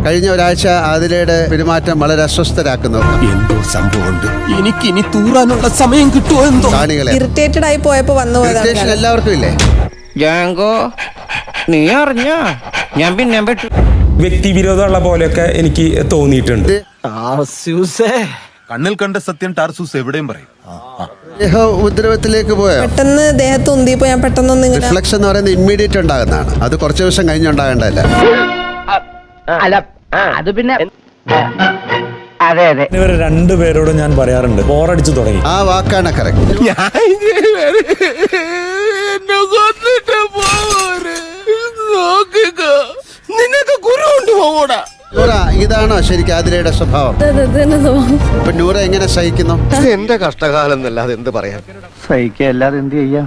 കഴിഞ്ഞ ഒരാഴ്ച ആതിരയുടെ പെരുമാറ്റം വളരെ അസ്വസ്ഥരാക്കുന്നു. എന്തോ സംഭവമുണ്ട്. എനിക്ക് ഇനി തൂറാനുള്ള സമയം കിട്ടുമോ എന്തോ. കാണികളെ ഇറിറ്റേറ്റഡ് ആയി പോയപ്പോ വന്നു ഇറിറ്റേഷൻ എല്ലാവർക്കും ഇല്ലേ? ജാങ്കോ നീ അറിഞ്ഞ ഞാൻ പിന്നെ പെട്ടു. വ്യക്തിവിരോധമുള്ള പോലെയൊക്കെ എനിക്ക് തോന്നിയിട്ടുണ്ട്. കണ്ണിൽ കണ്ട സത്യം ടാർസൂസ് എവിടെയും പറയും. ഉപദ്രവത്തിലേക്ക് പോയോ? പെട്ടെന്ന് ദേഹത്ത് ഉന്തിയപ്പോ ഞാൻ പെട്ടെന്നൊന്ന് ഇങ്ങനെ റിഫ്ലക്സ് എന്ന് പറയുന്നത് ഇമ്മീഡിയറ്റ് ഉണ്ടാകുന്നതാണ്. അത് കുറച്ച് ദിവസം കഴിഞ്ഞുണ്ടാകേണ്ടതല്ല. അല്ല അത് പിന്നെ അതെ അതെ ഇവർ രണ്ടുപേരോടും ഞാൻ പറയാറുണ്ട്, ബോറടിച്ചു തുടങ്ങി. ആ വാക്കാണ് കറക്റ്റ്. നിനക്ക് ഗുരു കൊണ്ട് പോകൂടാ. നൂറ, ഇതാണോ ശരിക്കും ആതിരയുടെ സ്വഭാവം? ഇപ്പൊ നൂറ എങ്ങനെ സഹിക്കുന്നു? എന്റെ കഷ്ടകാലം എന്നല്ലാതെ എന്ത് പറയാൻ. സഹിക്കല്ലാതെ എന്ത് ചെയ്യാ?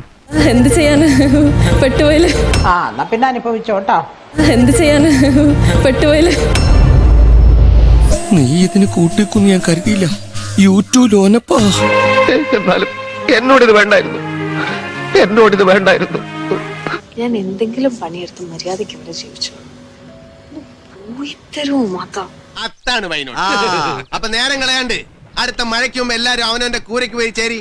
എന്ത് ചെയ്യാന് പെട്ടുപോയില്. എന്നാ പിന്നെ അനുഭവിച്ചോട്ടോ. എന്ത് ചെയ്യാന് പെട്ടുപോയില്. നീ ഇതിന് കൂട്ടിക്കൊന്നും ഞാൻ കരുതിയില്ല. യൂട്യൂബ് ലോനപ്പാ. എന്നാലും എന്നോടിത് വേണ്ടായിരുന്നു. ഞാൻ എന്തെങ്കിലും പണിയെടുത്ത് മര്യാദയ്ക്ക് ഇവിടെ ജീവിച്ചു. പോയിത്തരവും മാത്രം അതാണ് വൈനോട്. അപ്പൊ നേരം കളയാണ്ട് അടുത്ത മഴയ്ക്ക് മുമ്പ് എല്ലാരും അവനവന്റെ കൂരയ്ക്ക് പോയി ചേരി.